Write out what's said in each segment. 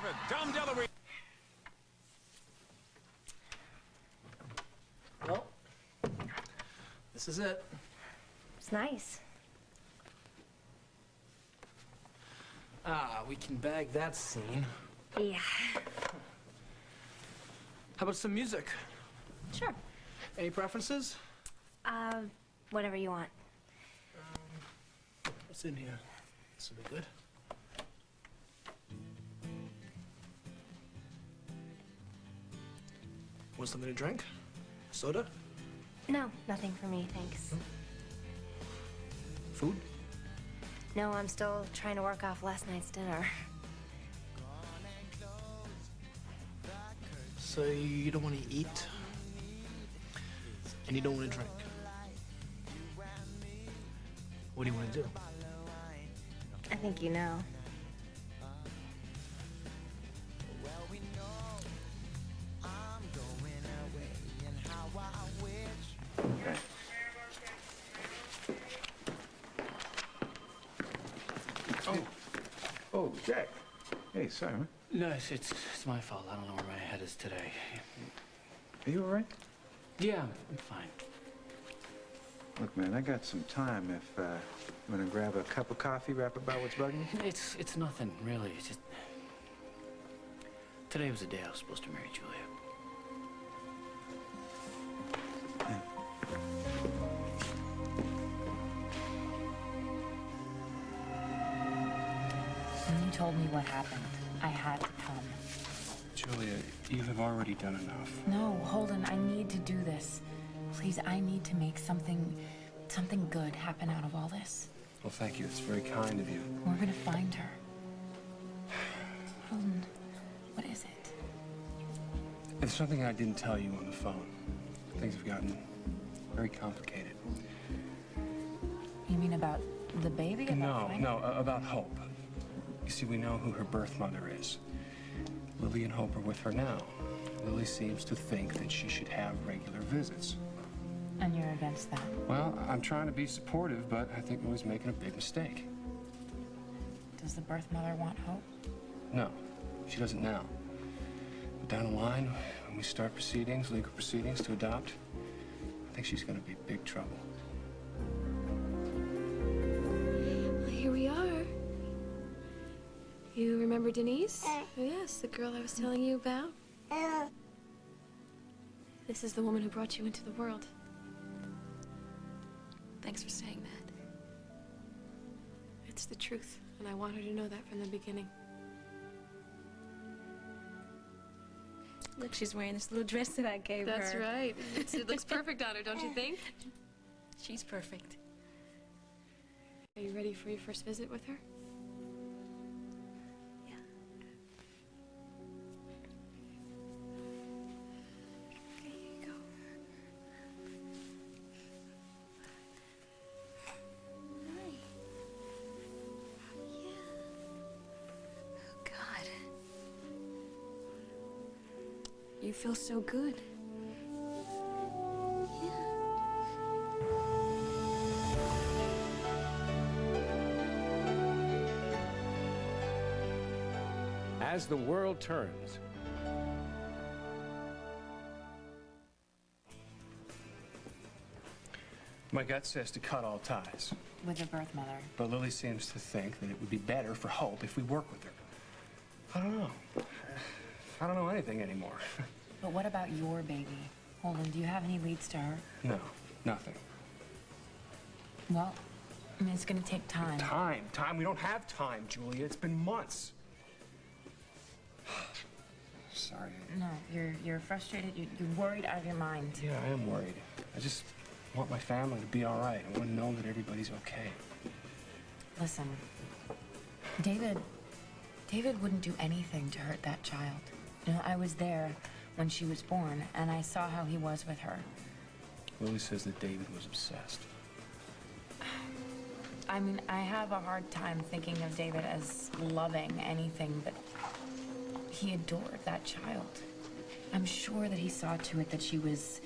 7, Tom DeLuise. Well, this is it. It's nice. We can bag that scene. Yeah. How about some music? Sure. Any preferences? Whatever you want. What's in here? This will be good. Want something to drink? Soda? No, nothing for me, thanks. Food? No, I'm still trying to work off last night's dinner. So you don't want to eat? And you don't want to drink? What do you want to do? I think you know. Oh, Jack. Hey, sorry, man. No, it's my fault. I don't know where my head is today. Are you all right? Yeah, I'm fine. Look, man, I got some time if you want to grab a cup of coffee, rap about what's bugging you? It's nothing, really. It's just... Today was the day I was supposed to marry Julia. Yeah. When you told me what happened, I had to come. Julia, you have already done enough. No, Holden, I need to do this. Please, I need to make something good happen out of all this. Well, thank you. It's very kind of you. We're gonna find her. Holden, what is it? It's something I didn't tell you on the phone. Things have gotten very complicated. You mean about the baby? About Hope. You see, we know who her birth mother is. Lily and Hope are with her now. Lily seems to think that she should have regular visits. And you're against that? Well, I'm trying to be supportive, but I think Lily's making a big mistake. Does the birth mother want Hope? No, she doesn't now. But down the line, when we start proceedings, legal proceedings to adopt, I think she's going to be in big trouble. Well, here we are. You remember Denise? Yes, the girl I was telling you about. This is the woman who brought you into the world. Thanks for saying that. It's the truth, and I want her to know that from the beginning. Look, she's wearing this little dress that I gave her. That's right. It looks perfect on her, don't you think? She's perfect. Are you ready for your first visit with her? You feel so good. As the world turns. My gut says to cut all ties. With the birth mother. But Lily seems to think that it would be better for Hope if we work with her. I don't know. I don't know anything anymore. But what about your baby? Holden, do you have any leads to her? No, nothing. Well, I mean, it's gonna take time. Time? We don't have time, Julia. It's been months. Sorry. No, you're frustrated. You're worried out of your mind. Yeah, I am worried. I just want my family to be all right. I want to know that everybody's okay. Listen, David wouldn't do anything to hurt that child. You know, I was there when she was born, and I saw how he was with her. Lily says that David was obsessed. I mean, I have a hard time thinking of David as loving anything, but he adored that child. I'm sure that he saw to it that she was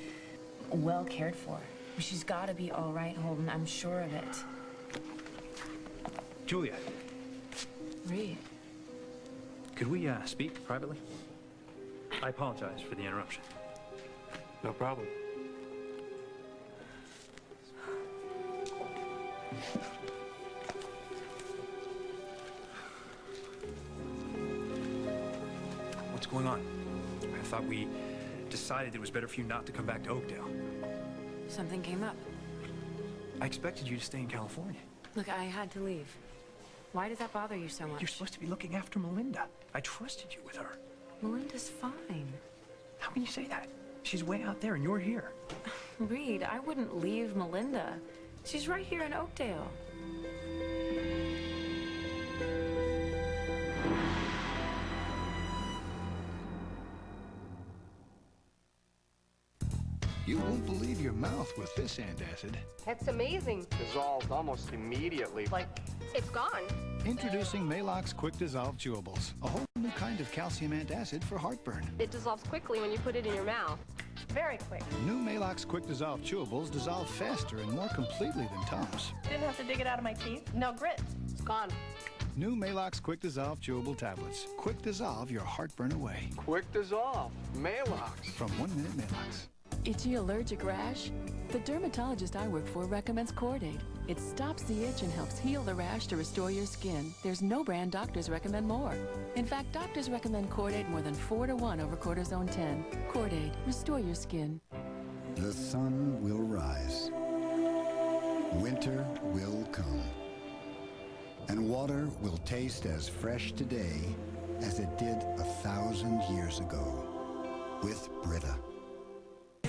well cared for. She's got to be all right, Holden. I'm sure of it. Julia. Reed. Could we speak privately? I apologize for the interruption. No problem. What's going on? I thought we decided it was better for you not to come back to Oakdale. Something came up. I expected you to stay in California. Look, I had to leave. Why does that bother you so much? You're supposed to be looking after Melinda. I trusted you with her. Melinda's fine. How can you say that? She's way out there and you're here. Reed, I wouldn't leave Melinda. She's right here in Oakdale. You won't believe your mouth with this antacid. That's amazing. Dissolved almost immediately. Like, it's gone. Introducing Maalox Quick Dissolve Chewables, a whole new kind of calcium antacid for heartburn. It dissolves quickly when you put it in your mouth. Very quick. New Maalox Quick Dissolve Chewables dissolve faster and more completely than Tums. Didn't have to dig it out of my teeth. No grit. It's gone. New Maalox Quick Dissolve Chewable Tablets. Quick dissolve your heartburn away. Quick dissolve. Maalox. From 1 Minute Maalox. Itchy allergic rash? The dermatologist I work for recommends Cordate. It stops the itch and helps heal the rash to restore your skin. There's no brand doctors recommend more. In fact, doctors recommend Cordate more than 4 to 1 over Cortisone 10. Cordate, restore your skin. The sun will rise. Winter will come. And water will taste as fresh today as it did 1,000 years ago. With Brita.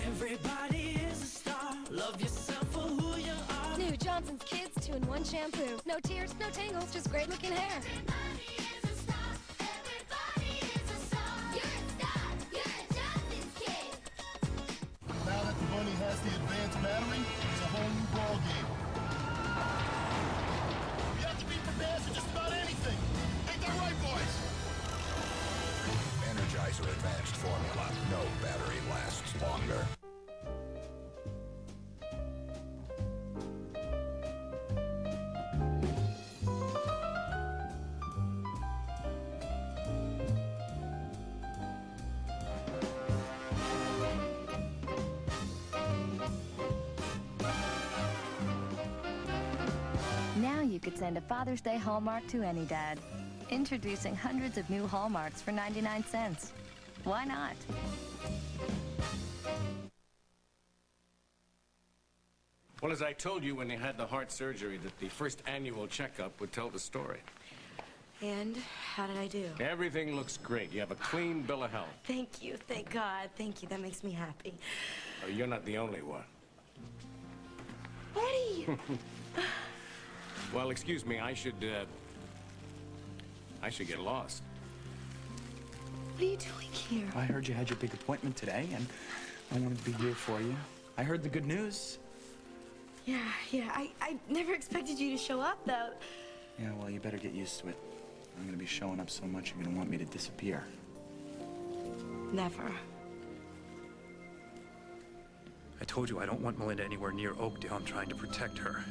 Everybody is a star. Love yourself for who you are. New Johnson's Kids 2-in-1 shampoo. No tears, no tangles, just great looking hair. Everybody is a star. Everybody is a star. You're a star. You're a Johnson's kid. Now that the bunny has the advanced battery, it's a whole new ball game. You have to be prepared for just about anything. Ain't that right, boys? Energizer Advanced Formula. No battery lasts longer. Now you could send a Father's Day Hallmark to any dad. Introducing hundreds of new Hallmarks for 99 cents. Why not? Well, as I told you when you had the heart surgery, that the first annual checkup would tell the story. And how did I do? Everything looks great. You have a clean bill of health. Thank you. Thank God. Thank you. That makes me happy. Oh, you're not the only one. Eddie! Well, excuse me, I should get lost. What are you doing here? I heard you had your big appointment today, and I wanted to be here for you. I heard the good news. Yeah. I never expected you to show up, though. Yeah, well, you better get used to it. I'm gonna be showing up so much you're gonna want me to disappear. Never. I told you I don't want Melinda anywhere near Oakdale. I'm trying to protect her.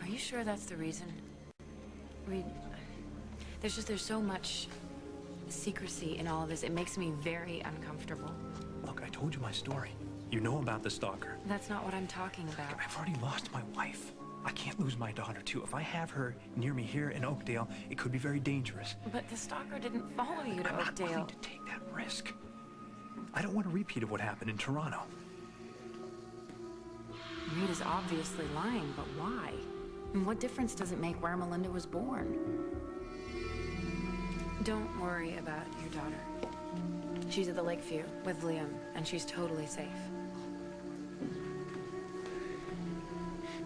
Are you sure that's the reason? Reed, there's so much secrecy in all of this. It makes me very uncomfortable. Look, I told you my story. You know about the stalker. That's not what I'm talking about. I've already lost my wife. I can't lose my daughter, too. If I have her near me here in Oakdale, it could be very dangerous. But the stalker didn't follow you to I'm not Oakdale. willing to take that risk. I don't want a repeat of what happened in Toronto. Reed is obviously lying, but why? And what difference does it make where Melinda was born? Don't worry about your daughter. She's at the Lakeview with Liam, and she's totally safe.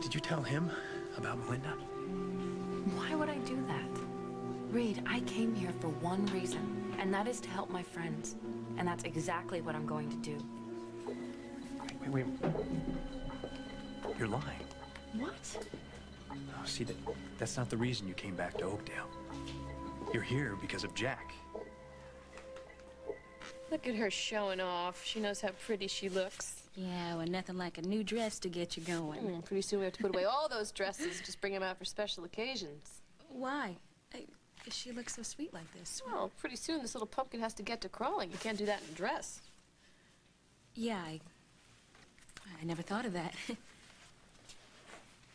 Did you tell him about Melinda? Why would I do that? Reed, I came here for one reason, and that is to help my friends. And that's exactly what I'm going to do. Wait. You're lying. What? Oh, see, that's not the reason you came back to Oakdale. You're here because of Jack. Look at her showing off. She knows how pretty she looks. Yeah, well, nothing like a new dress to get you going. Pretty soon we have to put away all those dresses, just bring them out for special occasions. Why? does she look so sweet like this? Well, pretty soon this little pumpkin has to get to crawling. You can't do that in a dress. Yeah, I never thought of that.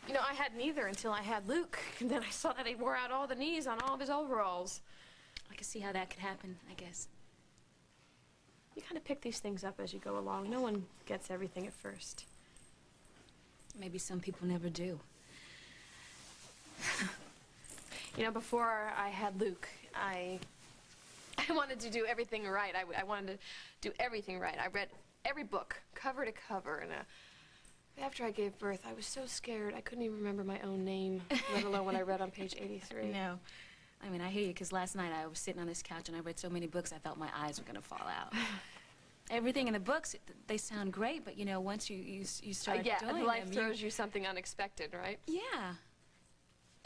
You know, I had neither until I had Luke. And then I saw that he wore out all the knees on all of his overalls. I can see how that could happen, I guess. You kind of pick these things up as you go along. No one gets everything at first. Maybe some people never do. You know, before I had Luke, I wanted to do everything right. I wanted to do everything right. I read every book, cover to cover, and after I gave birth, I was so scared I couldn't even remember my own name, let alone when I read on page 83. No. I mean, I hear you, because last night I was sitting on this couch and I read so many books I felt my eyes were going to fall out. Everything in the books, they sound great, but, you know, once you start doing life them, throws you something unexpected, right? Yeah.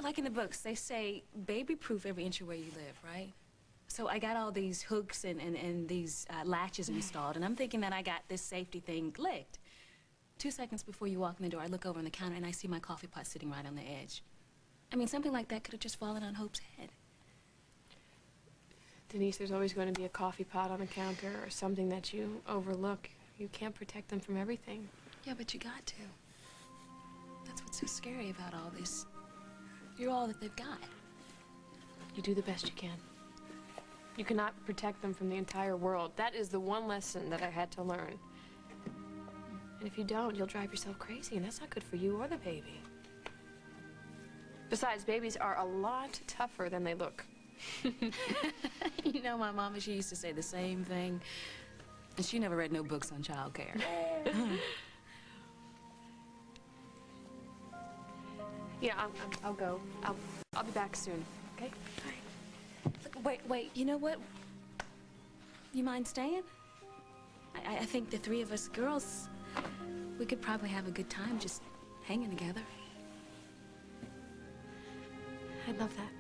Like in the books, they say baby-proof every inch of where you live, right? So I got all these hooks and these latches installed, and I'm thinking that I got this safety thing licked. 2 seconds before you walk in the door, I look over on the counter and I see my coffee pot sitting right on the edge. I mean, something like that could have just fallen on Hope's head. Denise, there's always going to be a coffee pot on the counter or something that you overlook. You can't protect them from everything. Yeah, but you got to. That's what's so scary about all this. You're all that they've got. You do the best you can. You cannot protect them from the entire world. That is the one lesson that I had to learn. And if you don't, you'll drive yourself crazy, and that's not good for you or the baby. Besides, babies are a lot tougher than they look. You know, my mama, she used to say the same thing. And she never read no books on child care. Yeah, I'll go. I'll be back soon, okay? Look, wait, you know what? You mind staying? I think the three of us girls, we could probably have a good time just hanging together. I'd love that.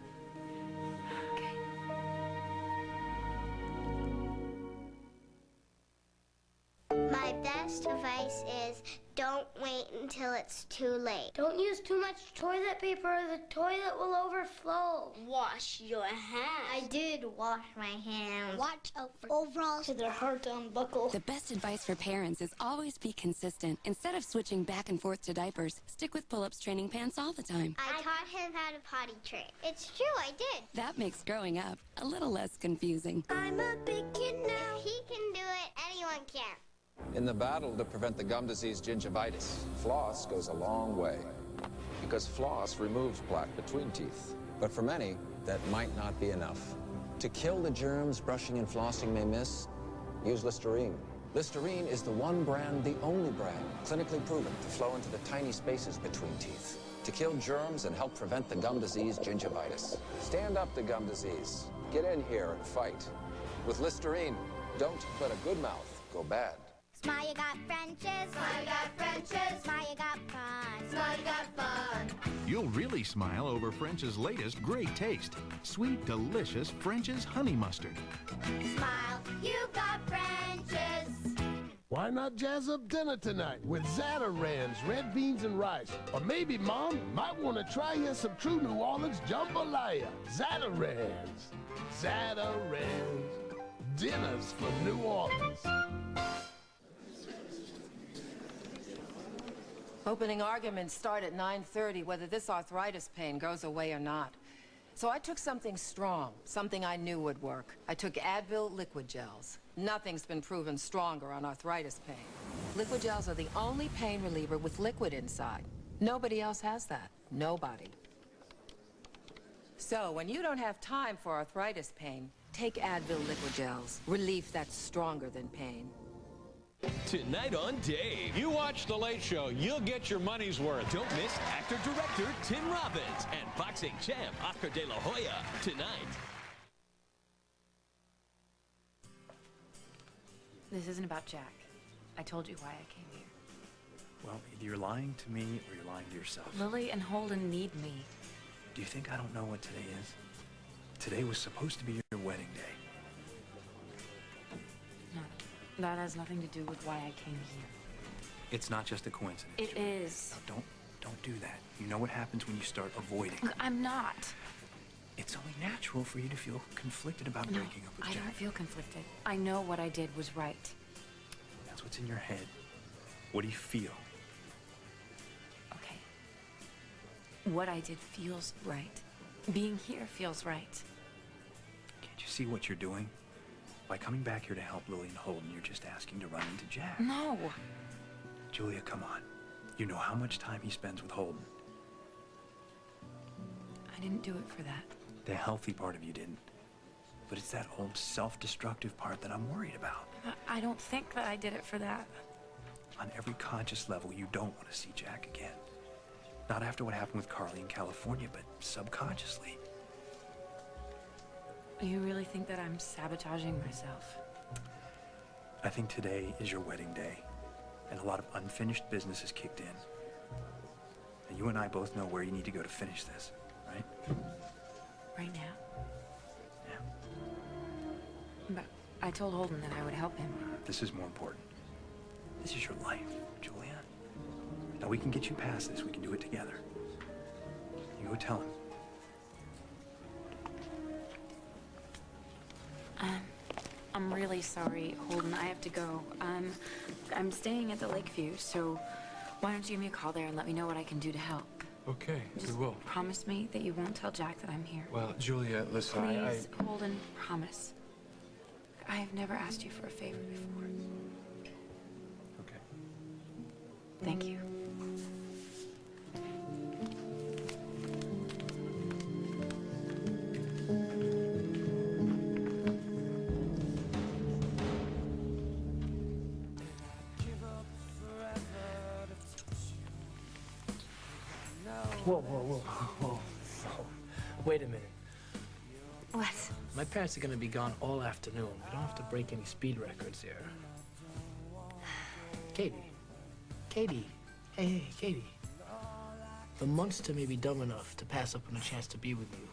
My best advice is don't wait until it's too late. Don't use too much toilet paper or the toilet will overflow. Wash your hands. I did wash my hands. Watch out for overalls because they're hard to unbuckle. The best advice for parents is always be consistent. Instead of switching back and forth to diapers, stick with pull-ups training pants all the time. I taught him how to potty train. It's true, I did. That makes growing up a little less confusing. I'm a big kid now. If he can do it, anyone can. In the battle to prevent the gum disease gingivitis, floss goes a long way. Because floss removes plaque between teeth. But for many, that might not be enough. To kill the germs brushing and flossing may miss, use Listerine. Listerine is the one brand, the only brand, clinically proven to flow into the tiny spaces between teeth. To kill germs and help prevent the gum disease gingivitis. Stand up to gum disease. Get in here and fight. With Listerine, don't let a good mouth go bad. Smile, you got French's. Smile, you got French's. Smile, you got fun. Smile, you got fun. You'll really smile over French's latest great taste. Sweet, delicious French's honey mustard. Smile, you got French's. Why not jazz up dinner tonight with Zatarans, red beans and rice? Or maybe Mom might want to try here some true New Orleans jambalaya. Zatarans. Zatarans. Dinners for New Orleans. Opening arguments start at 9:30, whether this arthritis pain goes away or not. So I took something strong, something I knew would work. I took Advil liquid gels. Nothing's been proven stronger on arthritis pain. Liquid gels are the only pain reliever with liquid inside. Nobody else has that. Nobody. So when you don't have time for arthritis pain, take Advil liquid gels. Relief that's stronger than pain. Tonight on Dave. You watch The Late Show, you'll get your money's worth. Don't miss actor-director Tim Robbins and boxing champ Oscar De La Hoya tonight. This isn't about Jack. I told you why I came here. Well, either you're lying to me or you're lying to yourself. Lily and Holden need me. Do you think I don't know what today is? Today was supposed to be your wedding day. No, that has nothing to do with why I came here. It's not just a coincidence. It is. No, don't do that. You know what happens when you start avoiding. Look, I'm not. It's only natural for you to feel conflicted about No, breaking up with I Jack. don't feel conflicted. I know what I did was right. That's what's in your head. What do you feel? Okay. What I did feels right. Being here feels right. Can't you see what you're doing? By coming back here to help Lily and Holden, you're just asking to run into Jack. No. Julia, come on. You know how much time he spends with Holden. I didn't do it for that. The healthy part of you didn't. But it's that old self-destructive part that I'm worried about. I don't think that I did it for that. On every conscious level, you don't want to see Jack again. Not after what happened with Carly in California, but subconsciously. You really think that I'm sabotaging myself? I think today is your wedding day, and a lot of unfinished business has kicked in. And you and I both know where you need to go to finish this, right? Right now? Yeah. But I told Holden that I would help him. This is more important. This is your life, Julia. Now we can get you past this. We can do it together. You go tell him. I'm really sorry, Holden. I have to go. I'm staying at the Lakeview, so why don't you give me a call there and let me know what I can do to help? Okay, we will. Promise me that you won't tell Jack that I'm here. Well, Julia, listen, Please, Holden, promise. I have never asked you for a favor before. Okay. Thank you. Whoa, whoa, whoa, whoa. Wait a minute. What? My parents are gonna be gone all afternoon. We don't have to break any speed records here. Katie. Katie. Hey, Katie. The monster may be dumb enough to pass up on a chance to be with you.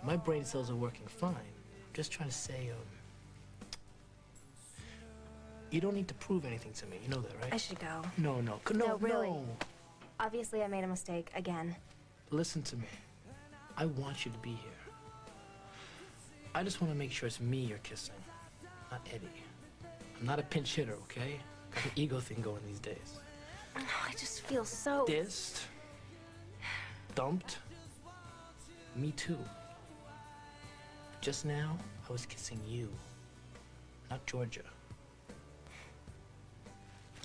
My brain cells are working fine. I'm just trying to say, you don't need to prove anything to me. You know that, right? I should go. No, no, No, really. no. Obviously, I made a mistake again. Listen to me. I want you to be here. I just want to make sure it's me you're kissing, not Eddie. I'm not a pinch hitter, okay? Got an ego thing going these days. Oh, I just feel so... Dissed. Dumped. Me too. Just now, I was kissing you, not Georgia.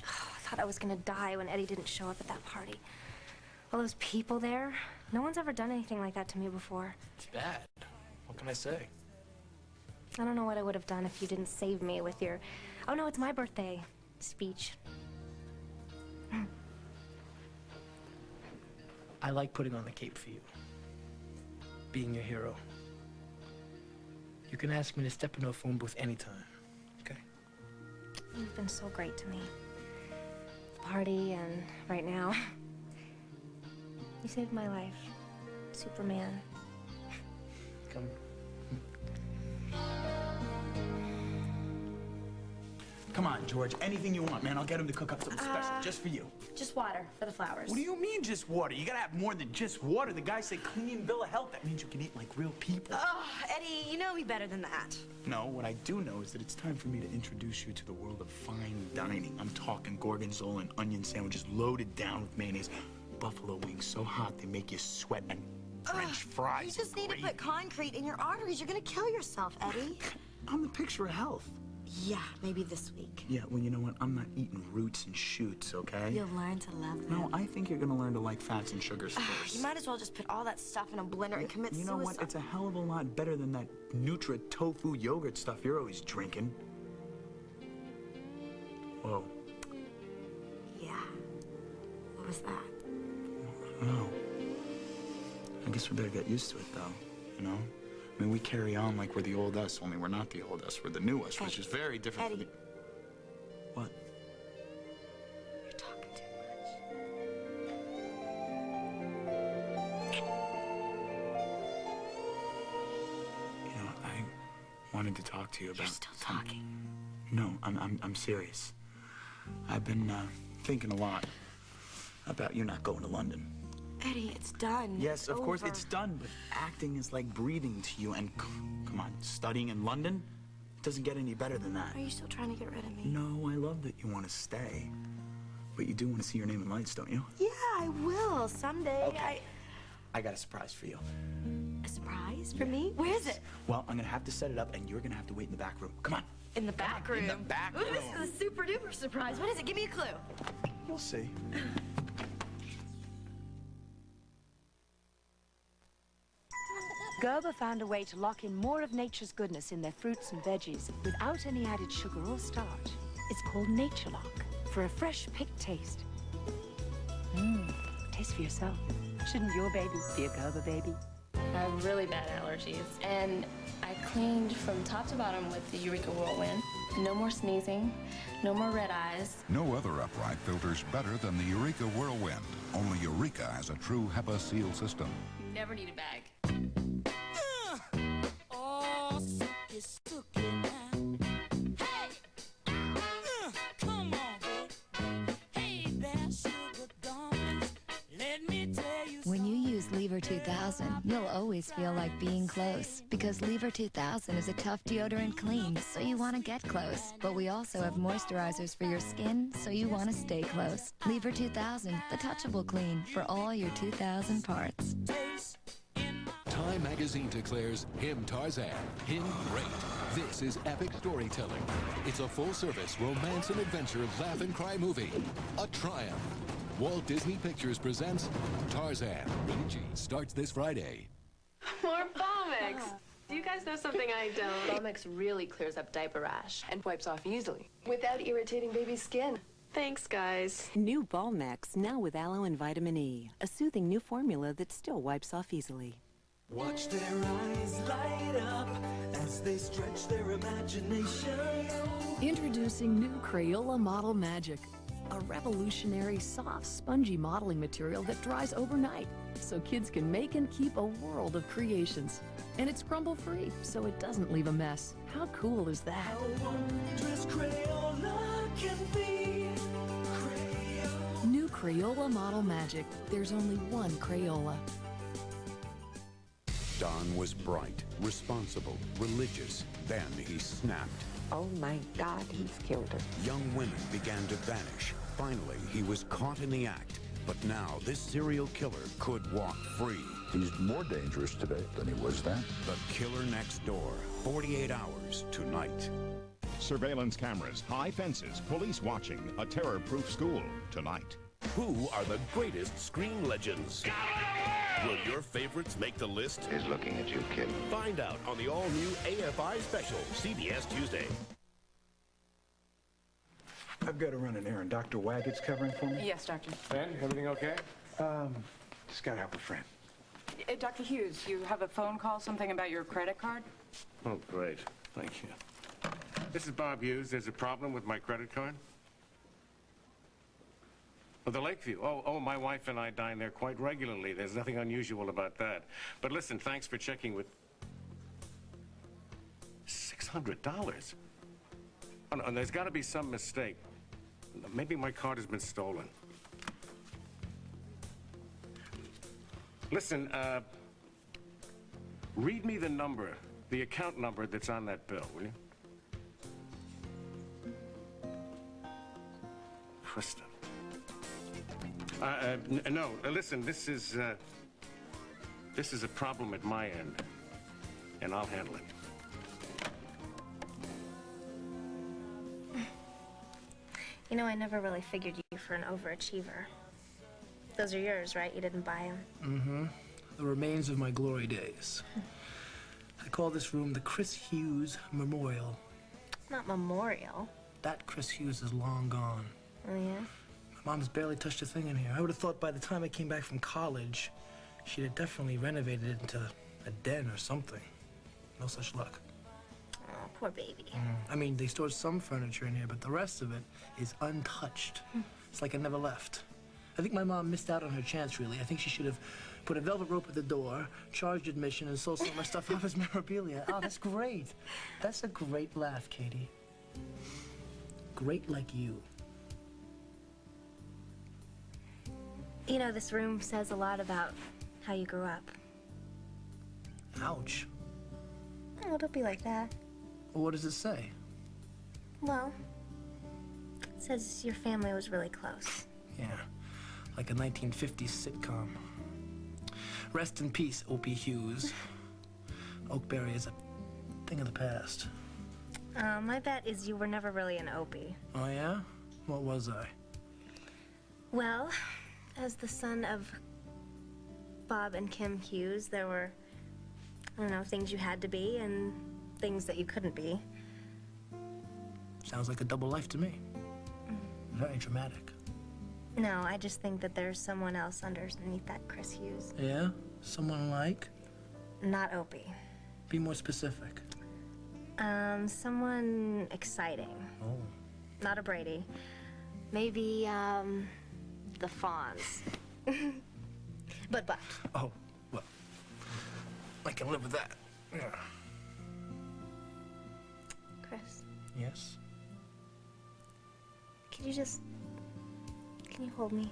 I thought I was gonna die when Eddie didn't show up at that party. All those people there, no one's ever done anything like that to me before. It's bad. What can I say? I don't know what I would have done if you didn't save me with your, oh no, it's my birthday speech. I like putting on the cape for you. Being your hero. You can ask me to step into a phone booth anytime, okay? You've been so great to me. The party and right now. You saved my life. Superman. Come. Come on, George. Anything you want, man. I'll get him to cook up something special just for you. Just water for the flowers. What do you mean just water? You gotta have more than just water. The guy said clean bill of health. That means you can eat like real people. Oh, Eddie, you know me better than that. No, what I do know is that it's time for me to introduce you to the world of fine dining. I'm talking gorgonzola and onion sandwiches loaded down with mayonnaise. Buffalo wings so hot they make you sweat, and French fries. You just and need to put concrete in your arteries. You're gonna kill yourself, Eddie. I'm the picture of health. Yeah, maybe this week. Yeah, well, you know what? I'm not eating roots and shoots, okay? You'll learn to love them. No, I think you're gonna learn to like fats and sugars first. You might as well just put all that stuff in a blender and commit You know suicide. what? It's a hell of a lot better than that Nutra tofu yogurt stuff you're always drinking. Whoa. Yeah. What was that? I don't know. I guess we better get used to it, though, you know? I mean, we carry on like we're the old us, only we're not the old us. We're the new us, which is very different from Eddie. the... What? You're talking too much. You know, I wanted to talk to you about... You're still talking. No, I'm serious. I've been thinking a lot about you not going to London. Eddie, it's done. Yes, of course over. it's done, but acting is like breathing to you. And come on, studying in London, it doesn't get any better than that. Are you still trying to get rid of me? No, I love that you want to stay. But you do want to see your name in lights, don't you? Yeah, I will. Someday. Okay. I got a surprise for you. A surprise for me? Where is it? Well, I'm gonna have to set it up, and you're gonna have to wait in the back room. Come on. In the back room? In the back Ooh, room. this is a super duper surprise. What is it? Give me a clue. You'll see. Gerber found a way to lock in more of nature's goodness in their fruits and veggies without any added sugar or starch. It's called Nature Lock for a fresh, picked taste. Taste for yourself. Shouldn't your baby be a Gerber baby? I have really bad allergies, and I cleaned from top to bottom with the Eureka Whirlwind. No more sneezing, no more red eyes. No other upright filters better than the Eureka Whirlwind. Only Eureka has a true HEPA seal system. You never need a bag. Oh, it's looking now. Hey! Come on, hey there, sugar darlings. Let me tell you When you use Lever 2000, you'll always feel like being close. Because Lever 2000 is a tough deodorant clean, so you want to get close. But we also have moisturizers for your skin, so you want to stay close. Lever 2000, the touchable clean for all your 2000 parts. Time magazine declares him Tarzan, him great. This is epic storytelling. It's a full-service romance and adventure laugh and cry movie. A triumph. Walt Disney Pictures presents Tarzan. Rated G starts this Friday. More Balmex. Do you guys know something I don't? Balmex really clears up diaper rash and wipes off easily without irritating baby's skin. Thanks, guys. New Balmex, now with aloe and vitamin E. A soothing new formula that still wipes off easily. Watch their eyes light up as they stretch their imagination. Introducing new Crayola Model Magic, a revolutionary, soft, spongy modeling material that dries overnight, so kids can make and keep a world of creations. And it's crumble-free, so it doesn't leave a mess. How cool is that? How wondrous Crayola can be. Crayola. New Crayola Model Magic. There's only one Crayola. Don was bright, responsible, religious. Then he snapped. Oh my God, he's killed her. Young women began to vanish. Finally, he was caught in the act. But now, this serial killer could walk free. He's more dangerous today than he was then. The Killer Next Door. 48 hours tonight. Surveillance cameras, high fences, police watching, a terror-proof school tonight. Who are the greatest screen legends? Will your favorites make the list? He's looking at you, kid. Find out on the all-new AFI special, CBS Tuesday. I've got to run an errand. Dr. Waggett's covering for me? Yes, Doctor. Ben, everything okay? Just got to help a friend. Dr. Hughes, you have a phone call, something about your credit card? Oh, great. Thank you. This is Bob Hughes. There's a problem with my credit card? Oh, the Lakeview. Oh, my wife and I dine there quite regularly. There's nothing unusual about that. But listen, thanks for checking with... $600? Oh, no, and there's got to be some mistake. Maybe my card has been stolen. Listen, read me the number, the account number that's on that bill, will you? Krista. No, listen, this is a problem at my end, and I'll handle it. You know, I never really figured you for an overachiever. Those are yours, right? You didn't buy them? Mm-hmm. The remains of my glory days. I call this room the Chris Hughes Memorial. Not memorial. That Chris Hughes is long gone. Oh, yeah? My mom's barely touched a thing in here. I would have thought by the time I came back from college, she'd have definitely renovated it into a den or something. No such luck. Oh, poor baby. I mean, they stored some furniture in here, but the rest of it is untouched. It's like it never left. I think my mom missed out on her chance, really. I think she should have put a velvet rope at the door, charged admission, and sold some of my stuff off as memorabilia. Oh, that's great. That's a great laugh, Katie. Great like you. You know, this room says a lot about how you grew up. Ouch. Oh, don't be like that. What does it say? Well, it says your family was really close. Yeah, like a 1950s sitcom. Rest in peace, Opie Hughes. Oakberry is a thing of the past. My bet is you were never really an Opie. Oh, yeah? What was I? Well, as the son of Bob and Kim Hughes, there were, I don't know, things you had to be and things that you couldn't be. Sounds like a double life to me. Very dramatic. No, I just think that there's someone else underneath that Chris Hughes. Yeah? Someone like? Not Opie. Be more specific. Someone exciting. Oh. Not a Brady. Maybe, the Fonz. but. Oh, well, I can live with that. Yeah. Chris, Yes? can you hold me?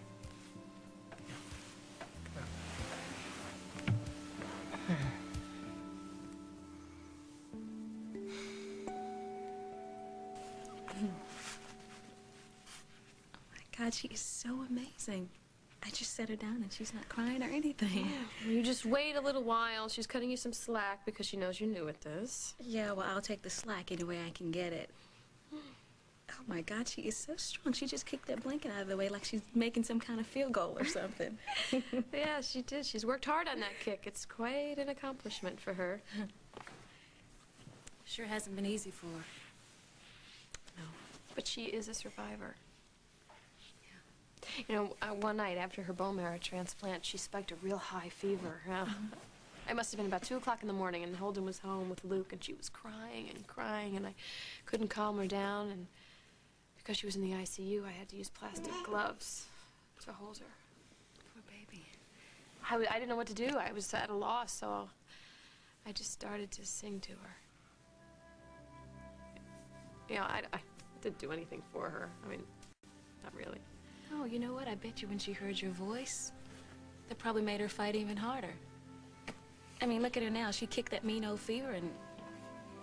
God, she is so amazing. I just set her down and she's not crying or anything. You just wait a little while. She's cutting you some slack because she knows you're new at this. Yeah, well, I'll take the slack any way I can get it. Oh my God, she is so strong. She just kicked that blanket out of the way like she's making some kind of field goal or something. Yeah, she did. She's worked hard on that kick. It's quite an accomplishment for her. Sure hasn't been easy for her. No, but she is a survivor. You know, one night after her bone marrow transplant, she spiked a real high fever. It must have been about 2 o'clock in the morning, and Holden was home with Luke, and she was crying and crying, and I couldn't calm her down, and because she was in the ICU, I had to use plastic gloves to hold her. Poor baby. I didn't know what to do. I was at a loss, so I just started to sing to her. You know, I didn't do anything for her. I mean, not really. Oh, you know what? I bet you when she heard your voice, that probably made her fight even harder. I mean, look at her now. She kicked that mean old fever and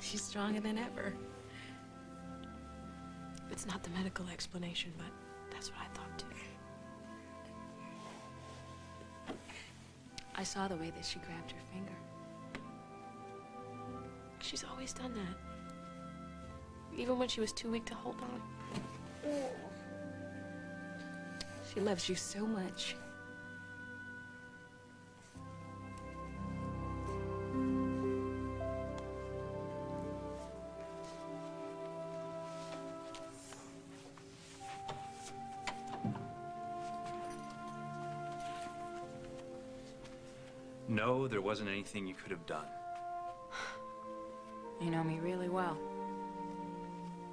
she's stronger than ever. It's not the medical explanation, but that's what I thought too. I saw the way that she grabbed her finger. She's always done that. Even when she was too weak to hold on. She loves you so much. No, there wasn't anything you could have done. You know me really well.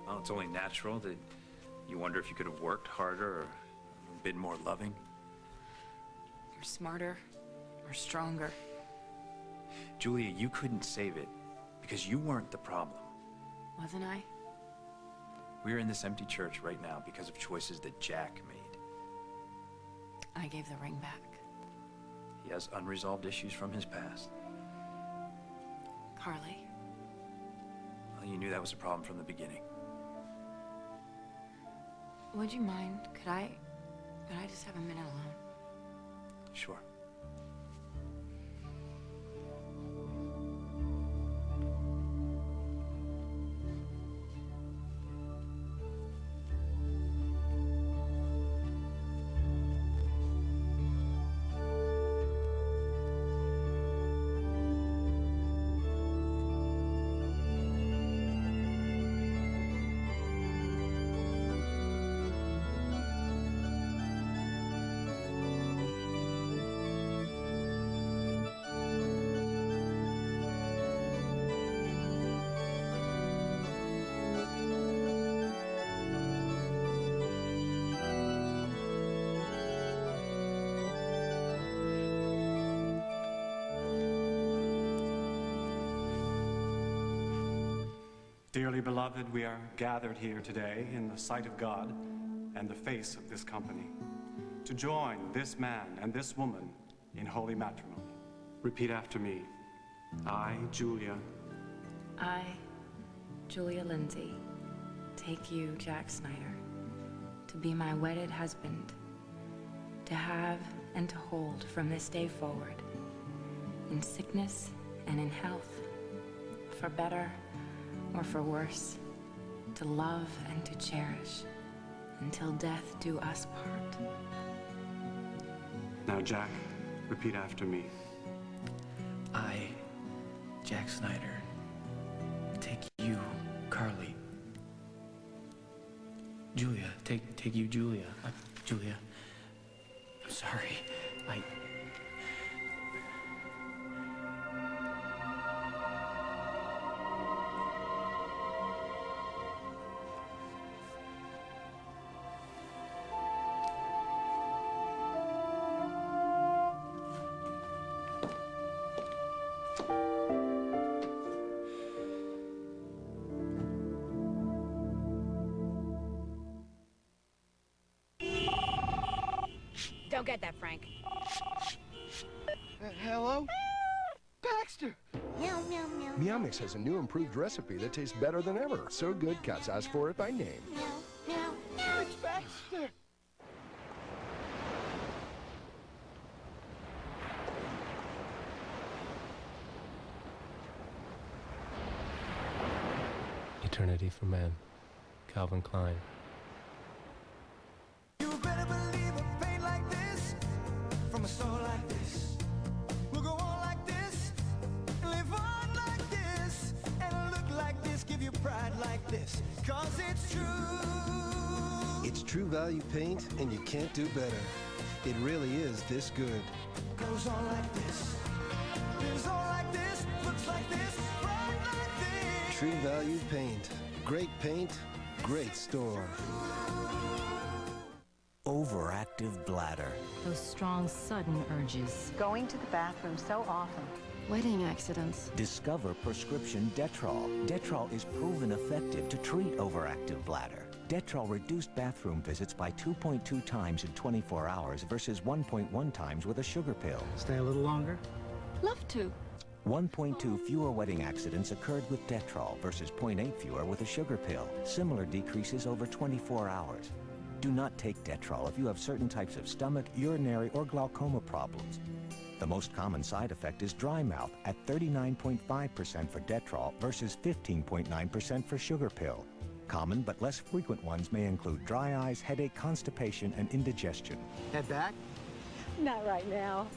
Well, it's only natural that you wonder if you could have worked harder or been more loving. You're smarter, or stronger. Julia, you couldn't save it because you weren't the problem. Wasn't I? We're in this empty church right now because of choices that Jack made. I gave the ring back. He has unresolved issues from his past. Carly. Well, you knew that was a problem from the beginning. Would you mind? Could I just have a minute alone? Sure. Dearly beloved, we are gathered here today in the sight of God and the face of this company to join this man and this woman in holy matrimony. Repeat after me. I, Julia. I, Julia Lindsay, take you, Jack Snyder, to be my wedded husband, to have and to hold from this day forward, in sickness and in health, for better or for worse, to love and to cherish, until death do us part. Now, Jack, repeat after me. I, Jack Snyder, take you, Carly. Julia, take you, Julia. Julia, I'm sorry. Don't get that, Frank. Hello? Baxter! Meow, meow, meow. Meow Mix has a new improved recipe that tastes better than ever. So good, cats ask for it by name. Meow, meow, meow. It's Baxter! Eternity for Man, Calvin Klein. You better believe a pain like this, from a soul like this, will go on like this, live on like this, and look like this, give you pride like this, 'cause it's true. It's True Value paint, and you can't do better. It really is this good. Goes on like this, lives on like this, looks like this, pride like this. True Value paint. Great paint, great store. Overactive bladder. Those strong, sudden urges. Going to the bathroom so often. Wedding accidents. Discover prescription Detrol. Detrol is proven effective to treat overactive bladder. Detrol reduced bathroom visits by 2.2 times in 24 hours versus 1.1 times with a sugar pill. Stay a little longer? Love to. 1.2 fewer wedding accidents occurred with Detrol versus 0.8 fewer with a sugar pill. Similar decreases over 24 hours. Do not take Detrol if you have certain types of stomach, urinary, or glaucoma problems. The most common side effect is dry mouth at 39.5% for Detrol versus 15.9% for sugar pill. Common but less frequent ones may include dry eyes, headache, constipation, and indigestion. Head back? Not right now.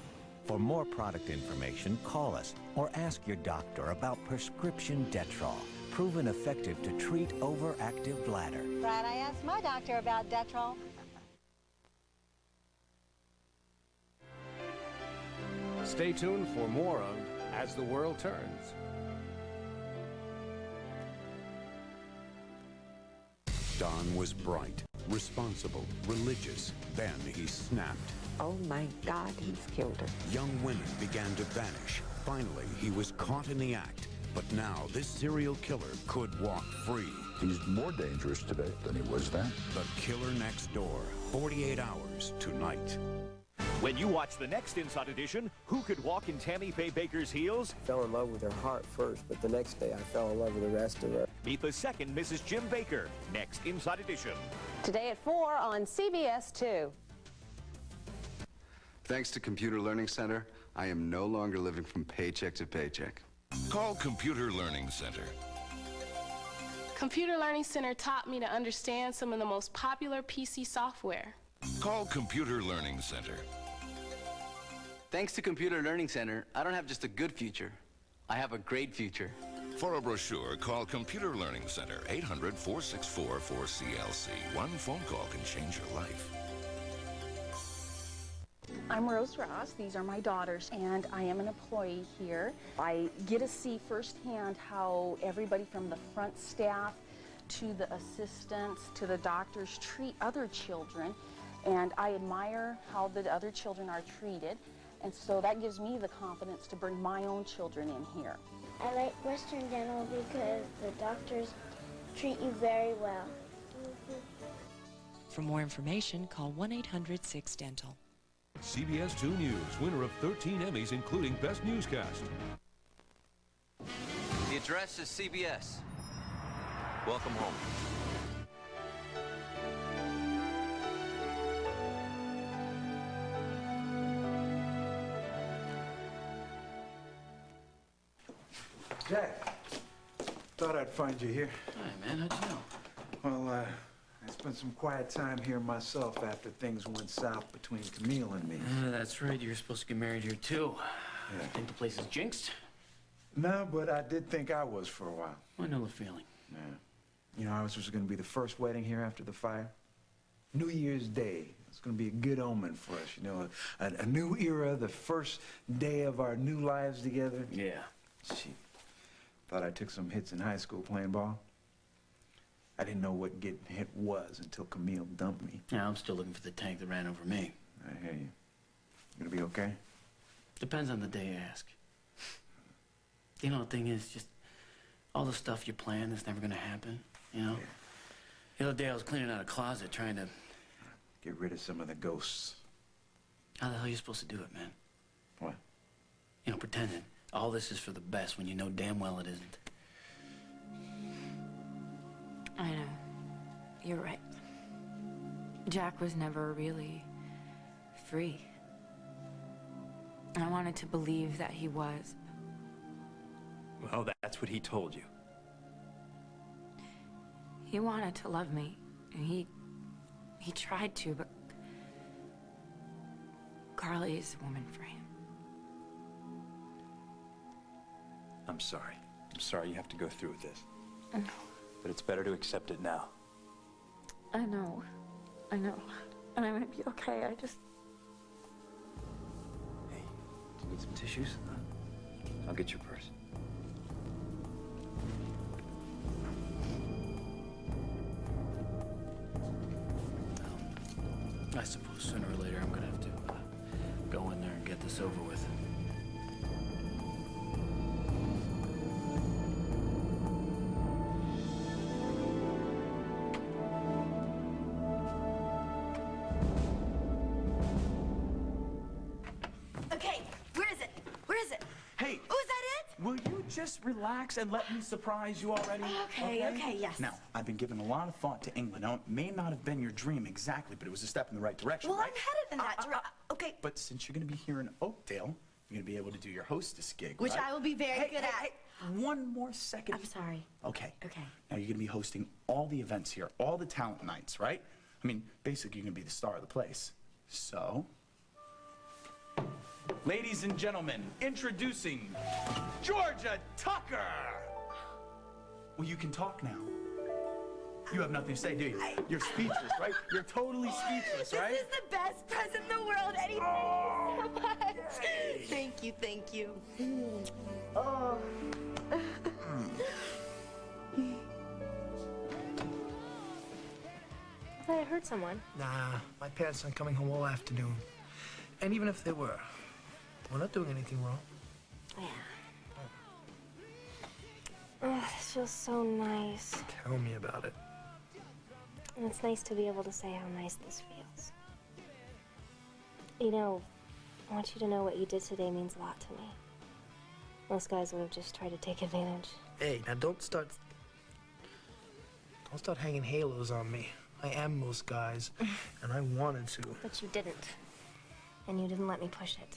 For more product information, call us or ask your doctor about prescription Detrol, proven effective to treat overactive bladder. Right, I asked my doctor about Detrol. Stay tuned for more of As the World Turns. Don was bright, responsible, religious. Then he snapped. Oh my God, he's killed her. Young women began to vanish. Finally, he was caught in the act. But now this serial killer could walk free. He's more dangerous today than he was then. The Killer Next Door, 48 hours tonight. When you watch the next Inside Edition, who could walk in Tammy Faye Baker's heels? I fell in love with her heart first, but the next day I fell in love with the rest of her. Meet the second Mrs. Jim Baker, next Inside Edition. Today at 4 on CBS 2. Thanks to Computer Learning Center, I am no longer living from paycheck to paycheck. Call Computer Learning Center. Computer Learning Center taught me to understand some of the most popular PC software. Call Computer Learning Center. Thanks to Computer Learning Center, I don't have just a good future. I have a great future. For a brochure, call Computer Learning Center, 800-464-4CLC. One phone call can change your life. I'm Rose Ross. These are my daughters, and I am an employee here. I get to see firsthand how everybody from the front staff to the assistants to the doctors treat other children, and I admire how the other children are treated, and so that gives me the confidence to bring my own children in here. I like Western Dental because the doctors treat you very well. For more information, call 1-800-6-DENTAL. CBS 2 News, winner of 13 Emmys, including Best Newscast. The address is CBS. Welcome home. Jack, thought I'd find you here. Hi, man. How'd you know? Well, I spent some quiet time here myself after things went south between Camille and me. That's right. You're supposed to get married here, too. Yeah. Think the place is jinxed? No, but I did think I was for a while. I know the feeling. Yeah. You know, ours was going to be the first wedding here after the fire. New Year's Day. It's going to be a good omen for us, you know, a new era, the first day of our new lives together. Yeah. Gee, thought I took some hits in high school playing ball. I didn't know what getting hit was until Camille dumped me. Yeah, I'm still looking for the tank that ran over me. I hear you. You gonna be okay? Depends on the day you ask. You know, the thing is, just all the stuff you plan that's never gonna happen, you know? Yeah. The other day I was cleaning out a closet trying to... Get rid of some of the ghosts. How the hell are you supposed to do it, man? What? You know, pretending all this is for the best when you know damn well it isn't. I know. You're right. Jack was never really free. I wanted to believe that he was. Well, that's what he told you. He wanted to love me, and he tried to, but Carly is the woman for him. I'm sorry. I'm sorry you have to go through with this. I know. But it's better to accept it now. I know. I know. And I'm gonna be okay. I just... Hey, do you need some tissues? I'll get your purse. I suppose sooner or later I'm gonna have to go in there and get this over with. Okay, where is it? Where is it? Hey! Oh, is that it? Will you just relax and let me surprise you already? Okay, yes. Now, I've been giving a lot of thought to England. Now, it may not have been your dream exactly, but it was a step in the right direction, Well, right? I'm headed in that direction. Okay. But since you're going to be here in Oakdale, you're going to be able to do your hostess gig, Which right? I will be very good at. Hey, one more second. I'm sorry. Okay. Okay. Now, you're going to be hosting all the events here, all the talent nights, right? I mean, basically, you're going to be the star of the place. So... Ladies and gentlemen, introducing Georgia Tucker! Well, you can talk now. You have nothing to say, do you? You're speechless, right? You're totally speechless, right? This is the best present in the world, Eddie. Thank you so much. Yay. Thank you, thank you. Oh. I thought I heard someone. Nah, my parents aren't coming home all afternoon. And even if they were, we're not doing anything wrong. Yeah. Oh, this feels so nice. Tell me about it. And it's nice to be able to say how nice this feels. You know, I want you to know what you did today means a lot to me. Most guys would have just tried to take advantage. Hey, now don't start hanging halos on me. I am most guys, and I wanted to. But you didn't. And you didn't let me push it.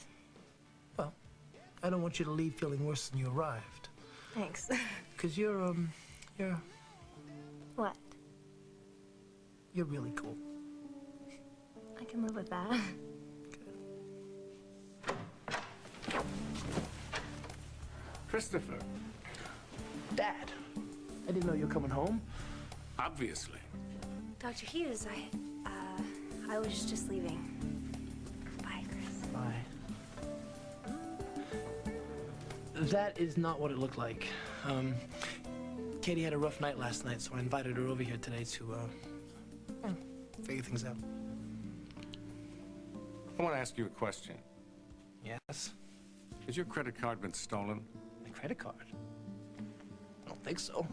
Well, I don't want you to leave feeling worse than you arrived. Thanks. Because you're What? You're really cool. I can live with that. Christopher. Dad, I didn't know you were coming home. Obviously. Dr. Hughes, I was just leaving. Bye, Chris. Bye. That is not what it looked like. Katie had a rough night last night, so I invited her over here today to, figure things out. I want to ask you a question. Yes? Has your credit card been stolen? My credit card? I don't think so.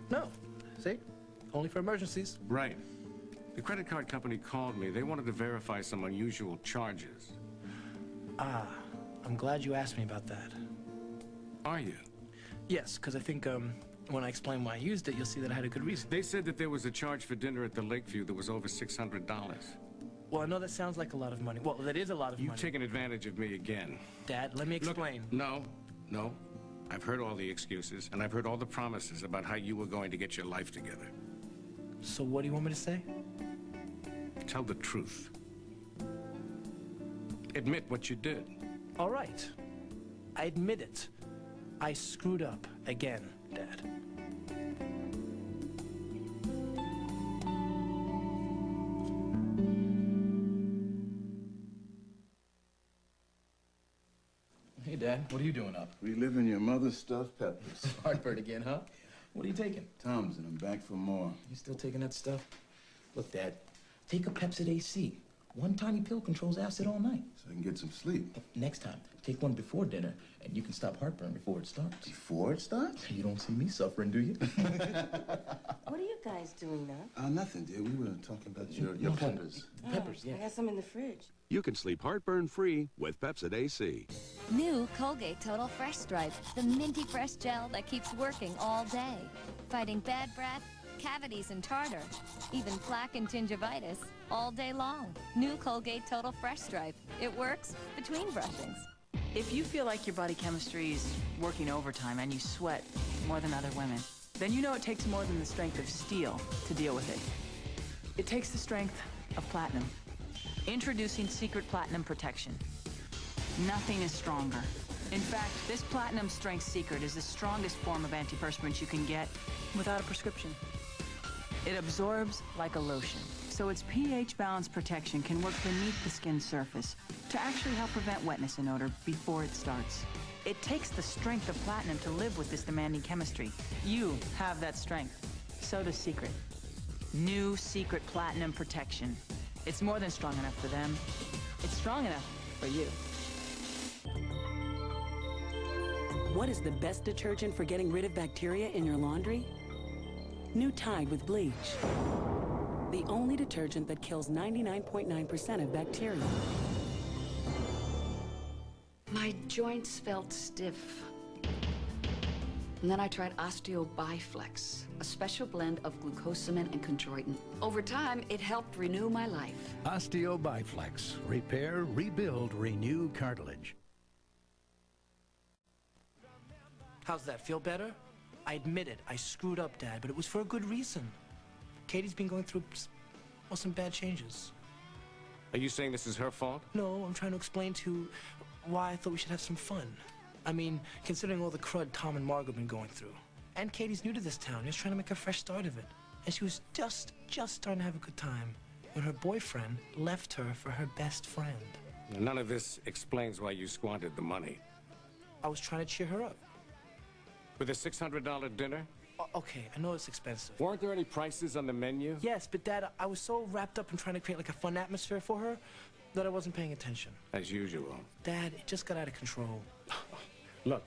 No. See? Only for emergencies. Right. The credit card company called me. They wanted to verify some unusual charges. Ah, I'm glad you asked me about that. Are you? Yes, because I think, when I explain why I used it, you'll see that I had a good reason. They said that there was a charge for dinner at the Lakeview that was over $600. Well, I know that sounds like a lot of money. Well, that is a lot of money. You've taken advantage of me again. Dad, let me explain. Look, no. I've heard all the excuses, and I've heard all the promises about how you were going to get your life together. So what do you want me to say? Tell the truth. Admit what you did. All right. I admit it. I screwed up again, Dad. Hey, Dad, what are you doing up? Reliving your mother's stuffed peppers. Heartburn again, huh? What are you taking? Tums, and I'm back for more. You still taking that stuff? Look, Dad, take a Pepsid AC. One tiny pill controls acid all night. So I can get some sleep. Next time, take one before dinner, and you can stop heartburn before it starts. Before it starts? You don't see me suffering, do you? What are you guys doing now? Nothing, dear. We were talking about your peppers. Peppers, yeah. I got some in the fridge. You can sleep heartburn-free with Pepsid AC. New Colgate Total Fresh Stripe, the minty fresh gel that keeps working all day, fighting bad breath, cavities and tartar, even plaque and gingivitis all day long. New Colgate Total Fresh Stripe. It works between brushings. If you feel like your body chemistry is working overtime and you sweat more than other women, then you know it takes more than the strength of steel to deal with it. It takes the strength of platinum. Introducing Secret Platinum Protection. Nothing is stronger. In fact, this Platinum Strength Secret is the strongest form of antiperspirant you can get without a prescription. It absorbs like a lotion, so its pH-balanced protection can work beneath the skin surface to actually help prevent wetness and odor before it starts. It takes the strength of platinum to live with this demanding chemistry. You have that strength. So does Secret. New Secret Platinum Protection. It's more than strong enough for them. It's strong enough for you. What is the best detergent for getting rid of bacteria in your laundry? New Tide with bleach. The only detergent that kills 99.9% of bacteria. My joints felt stiff. And then I tried Osteo-Biflex, a special blend of glucosamine and chondroitin. Over time, it helped renew my life. Osteo-Biflex. Repair, rebuild, renew cartilage. How's that? Feel better? I admit it. I screwed up, Dad, but it was for a good reason. Katie's been going through, well, some bad changes. Are you saying this is her fault? No, I'm trying to explain to you why I thought we should have some fun. I mean, considering all the crud Tom and Margot have been going through. And Katie's new to this town, just trying to make a fresh start of it. And she was just starting to have a good time when her boyfriend left her for her best friend. None of this explains why you squandered the money. I was trying to cheer her up. With a $600 dinner? Okay, I know it's expensive. Weren't there any prices on the menu? Yes, but Dad, I was so wrapped up in trying to create like a fun atmosphere for her that I wasn't paying attention. As usual. Dad, it just got out of control. Look,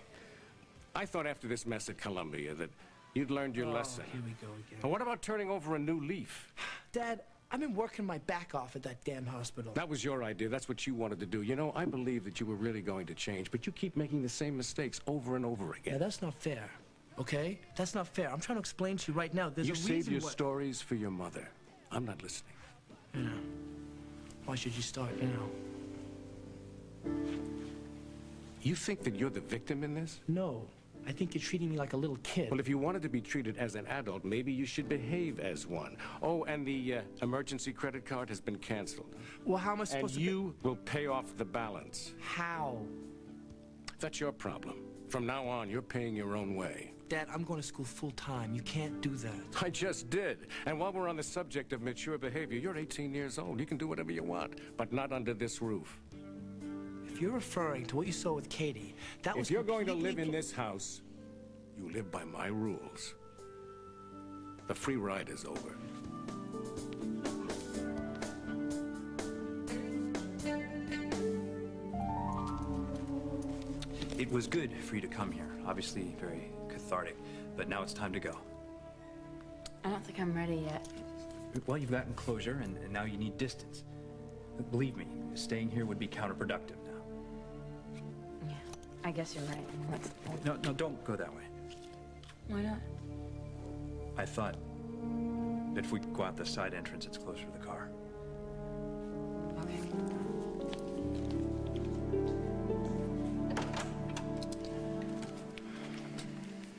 I thought after this mess at Columbia that you'd learned your lesson. Here we go again. But what about turning over a new leaf? Dad, I've been working my back off at that damn hospital. That was your idea. That's what you wanted to do. You know, I believe that you were really going to change, but you keep making the same mistakes over and over again. Yeah, that's not fair, okay? That's not fair. I'm trying to explain to you right now. There's a reason You save your stories for your mother. I'm not listening. You know, why should you start, you know? You think that you're the victim in this? No. I think you're treating me like a little kid. Well, if you wanted to be treated as an adult, maybe you should behave as one. Oh, and the emergency credit card has been canceled. Well, how am I supposed to... And you will pay off the balance. How? That's your problem. From now on, you're paying your own way. Dad, I'm going to school full-time. You can't do that. I just did. And while we're on the subject of mature behavior, you're 18 years old. You can do whatever you want, but not under this roof. If you're referring to what you saw with Katie, that was... If you're going to live in this house, you live by my rules. The free ride is over. It was good for you to come here. Obviously very cathartic, but now it's time to go. I don't think I'm ready yet. Well, you've gotten closure, and now you need distance. Believe me, staying here would be counterproductive now. Yeah, I guess you're right. What's the point? No, don't go that way. Why not? I thought that if we go out the side entrance, it's closer to the car. Okay.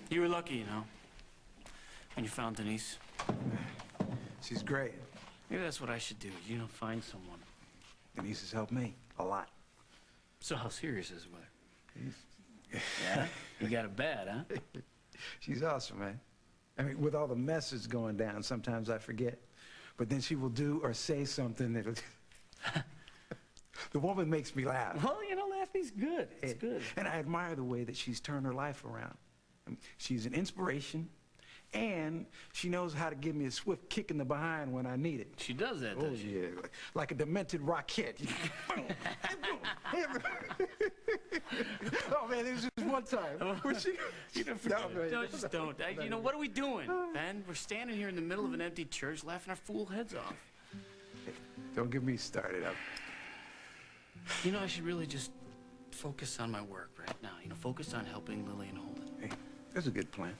You were lucky, you know, when you found Denise. She's great. Maybe that's what I should do, you know, find someone. Denise has helped me a lot. So how serious is it with her? Yeah? You got it bad, huh? She's awesome, man. I mean, with all the messes going down, sometimes I forget. But then she will do or say something that'll... The woman makes me laugh. Well, you know, laughing's good. It's good. And I admire the way that she's turned her life around. I mean, she's an inspiration, and she knows how to give me a swift kick in the behind when I need it. She does that, doesn't she? Yeah, like a demented rocket. Oh, man, there was just one time where she... Don't. You know, what are we doing, Ben? We're standing here in the middle of an empty church laughing our fool heads off. Don't get me started up. You know, I should really just focus on my work right now. You know, focus on helping Lily and Holden. Hey, that's a good plan.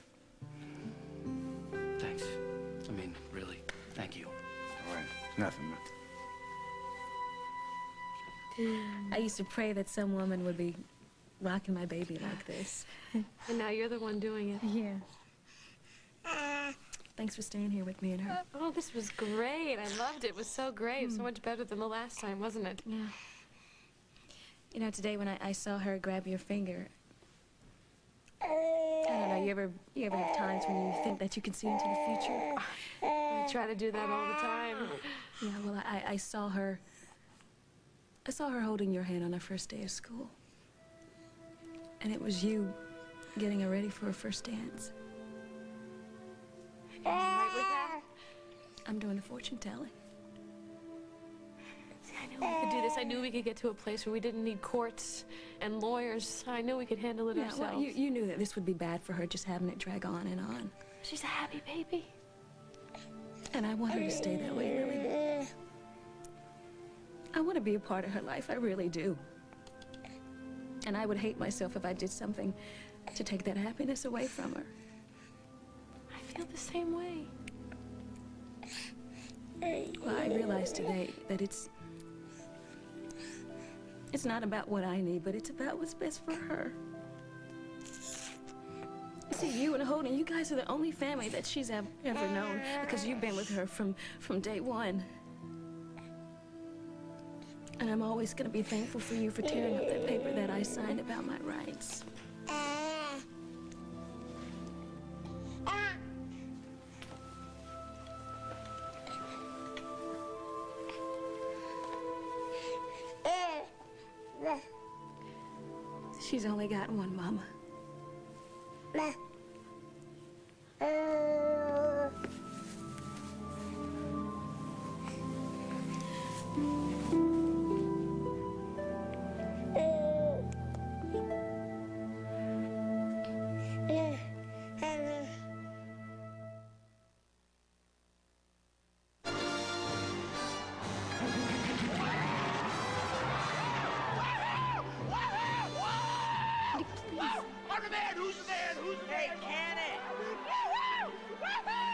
Thanks. I mean, really, thank you. All right, it's nothing, man. I used to pray that some woman would be rocking my baby like this. And now you're the one doing it. Yeah. Thanks for staying here with me and her. Oh, this was great. I loved it. It was so great. It was so much better than the last time, wasn't it? Yeah. You know, today when I saw her grab your finger, I don't know, you ever have times when you think that you can see into the future? I try to do that all the time. Yeah, well, I saw her holding your hand on her first day of school. And it was you getting her ready for her first dance. Are you right with that? I'm doing the fortune telling. I knew we could do this. I knew we could get to a place where we didn't need courts and lawyers. I knew we could handle it ourselves. Well, you knew that this would be bad for her, just having it drag on and on. She's a happy baby. And I want her to stay that way, Lily. I want to be a part of her life, I really do. And I would hate myself if I did something to take that happiness away from her. I feel the same way. Well, I realized today that it's not about what I need, but it's about what's best for her. See, you and Holden, you guys are the only family that she's ever known, because you've been with her from day one. And I'm always going to be thankful for you for tearing up that paper that I signed about my rights. She's only got one, Mama.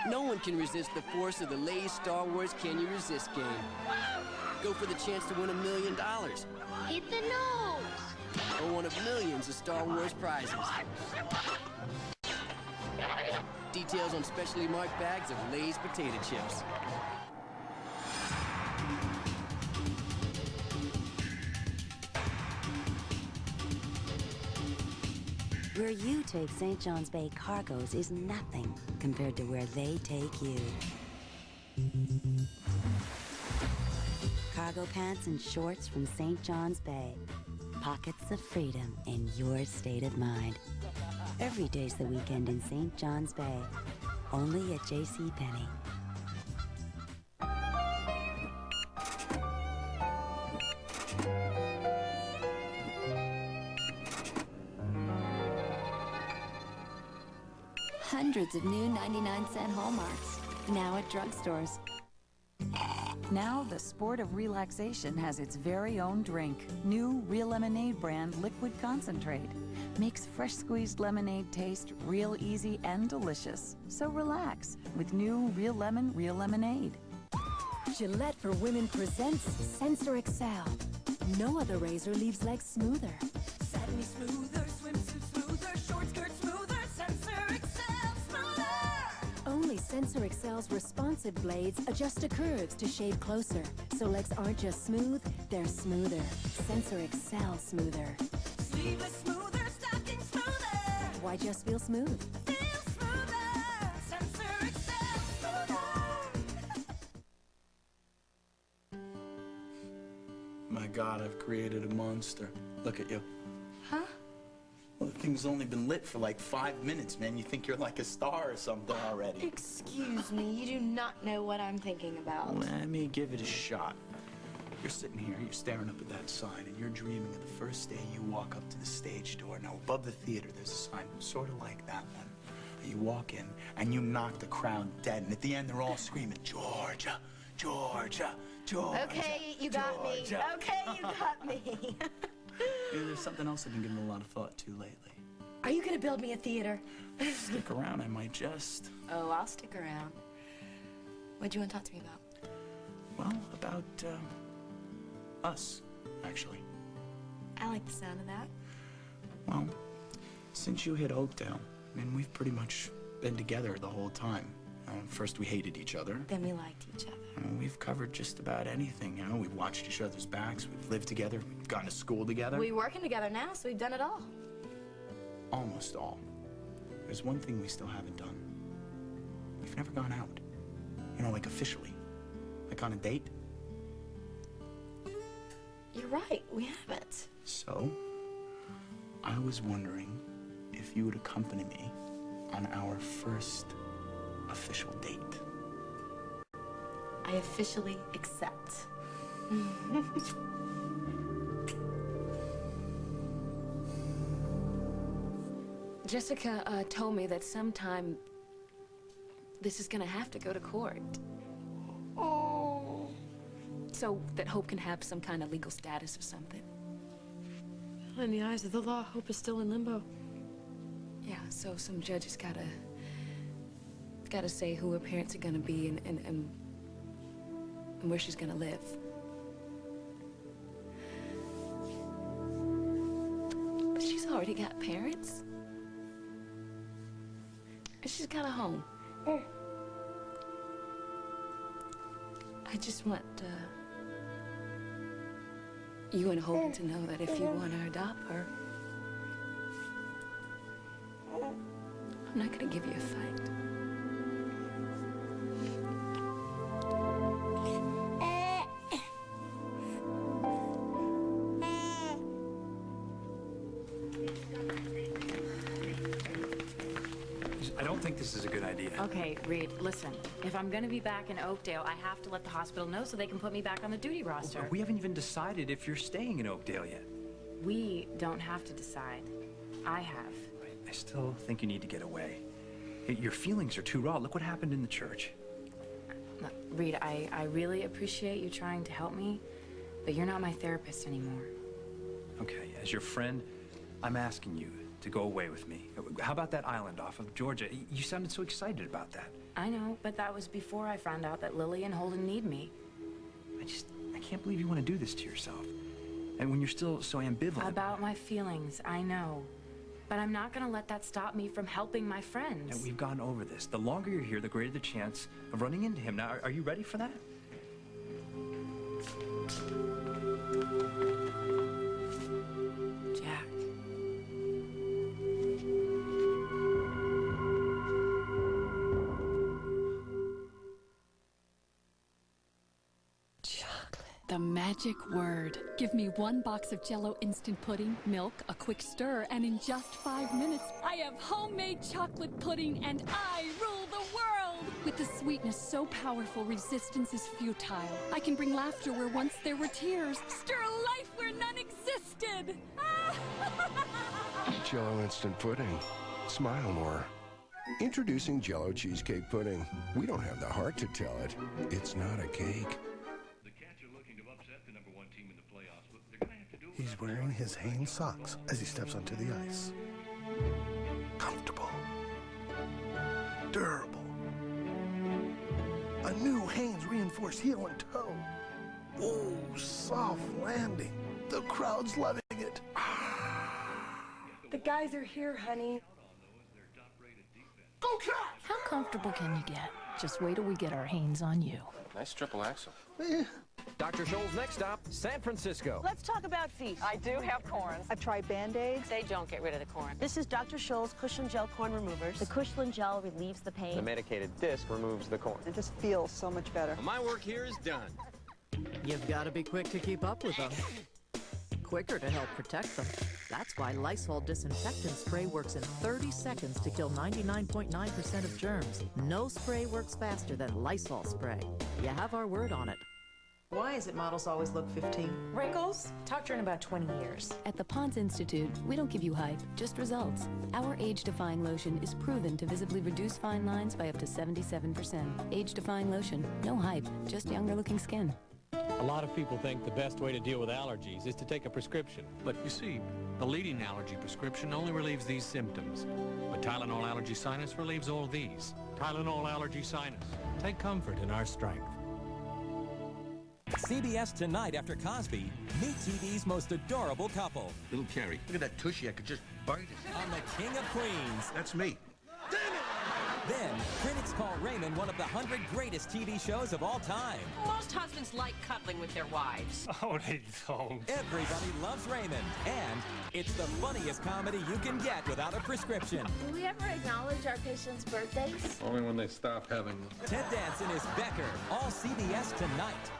No one can resist the force of the Lay's Star Wars Can You Resist game. Go for the chance to win $1 million. Hit the nose! Or one of millions of Star Wars prizes. Details on specially marked bags of Lay's potato chips. Where you take St. John's Bay cargoes is nothing compared to where they take you. Cargo pants and shorts from St. John's Bay. Pockets of freedom in your state of mind. Every day's the weekend in St. John's Bay. Only at JCPenney. Hundreds of new 99-cent Hallmarks, now at drugstores. Now the sport of relaxation has its very own drink. New Real Lemonade brand liquid concentrate. Makes fresh squeezed lemonade taste real easy and delicious. So relax with new Real Lemon, Real Lemonade. Gillette for Women presents Sensor Excel. No other razor leaves legs smoother. Satiny smoother, swimsuit smoother, short skirt smoother, Sensor Excel smoother. Only Sensor Excel's responsive blades adjust to curves to shave closer. So legs aren't just smooth, they're smoother. Sensor Excel smoother. Sleeveless smoother, stocking smoother. Why just feel smooth? Feel smoother, Sensor Excel smoother. My God, I've created a monster. Look at you. Huh? Well, the thing's only been lit for like 5 minutes, man. You think you're like a star or something already. Excuse me, you do not know what I'm thinking about. Let me give it a shot. You're sitting here, you're staring up at that sign, and you're dreaming of the first day you walk up to the stage door. Now, above the theater, there's a sign sort of like that one. You walk in, and you knock the crowd dead, and at the end, they're all screaming, Georgia, Georgia, Georgia. Okay, you got me. Georgia. Okay, you got me. There's something else I've been giving a lot of thought to lately. Are you gonna build me a theater? Stick around, I might just. Oh, I'll stick around. What do you want to talk to me about? Well, about, us, actually. I like the sound of that. Well, since you hit Oakdale, I mean, we've pretty much been together the whole time. First, we hated each other. Then we liked each other. We've covered just about anything, you know? We've watched each other's backs, we've lived together, we've gone to school together. We're working together now, so we've done it all. Almost all. There's one thing we still haven't done. We've never gone out. You know, like officially. Like on a date. You're right, we haven't. So, I was wondering if you would accompany me on our first official date. I officially accept. Jessica told me that sometime this is gonna have to go to court. Oh. So that Hope can have some kind of legal status or something. In the eyes of the law, Hope is still in limbo. Yeah, so some judges gotta say who her parents are gonna be and where she's gonna live. But she's already got parents. And she's got a home. I just want you and Hogan to know that if you want to adopt her, I'm not gonna give you a fight. I don't think this is a good idea. Okay, Reed, listen. If I'm gonna be back in Oakdale, I have to let the hospital know so they can put me back on the duty roster. We haven't even decided if you're staying in Oakdale yet. We don't have to decide. I have. I still think you need to get away. Your feelings are too raw. Look what happened in the church. Look, Reed, I really appreciate you trying to help me, but you're not my therapist anymore. Okay, as your friend, I'm asking you to go away with me. How about that island off of Georgia? You sounded so excited about that. I know, but that was before I found out that Lily and Holden need me. I can't believe you want to do this to yourself. And when you're still so ambivalent. About my feelings, I know. But I'm not gonna let that stop me from helping my friends. And we've gone over this. The longer you're here, the greater the chance of running into him. Now, are you ready for that? Jack. The magic word. Give me 1 box of Jell-O instant pudding, milk, a quick stir, and in just 5 minutes, I have homemade chocolate pudding and I rule the world! With the sweetness so powerful, resistance is futile. I can bring laughter where once there were tears, stir a life where none existed! Jell-O instant pudding. Smile more. Introducing Jell-O cheesecake pudding. We don't have the heart to tell it. It's not a cake. He's wearing his Hanes socks as he steps onto the ice. Comfortable. Durable. A new Hanes reinforced heel and toe. Oh, soft landing. The crowd's loving it. The guys are here, honey. Go Cats! How comfortable can you get? Just wait till we get our hands on you. Nice triple axel. Dr. Scholl's next stop, San Francisco. Let's talk about feet. I do have corns. I've tried Band-Aids. They don't get rid of the corn. This is Dr. Scholl's Cushion Gel Corn Removers. The Cushion Gel relieves the pain. The medicated disc removes the corn. It just feels so much better. My work here is done. You've got to be quick to keep up with them. Quicker to help protect them. That's why Lysol disinfectant spray works in 30 seconds to kill 99.9% of germs. No spray works faster than Lysol spray. You have our word on it. Why is it models always look 15? Wrinkles? Talk to her in about 20 years. At the Ponds Institute, we don't give you hype, just results. Our age-defying lotion is proven to visibly reduce fine lines by up to 77%. Age-defying lotion, no hype, just younger-looking skin. A lot of people think the best way to deal with allergies is to take a prescription. But you see, the leading allergy prescription only relieves these symptoms. But Tylenol Allergy Sinus relieves all these. Tylenol Allergy Sinus. Take comfort in our strength. CBS Tonight after Cosby, meet TV's most adorable couple. Little Carrie, look at that tushy, I could just bite it. On the King of Queens. That's me. Then, critics call Raymond one of the 100 greatest TV shows of all time. Most husbands like cuddling with their wives. Oh, they don't. Everybody loves Raymond, and it's the funniest comedy you can get without a prescription. Do we ever acknowledge our patients' birthdays? Only when they stop having them. Ted Danson is Becker, all CBS Tonight.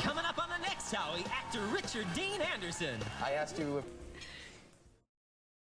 Coming up on the next Howie, actor Richard Dean Anderson. I asked you if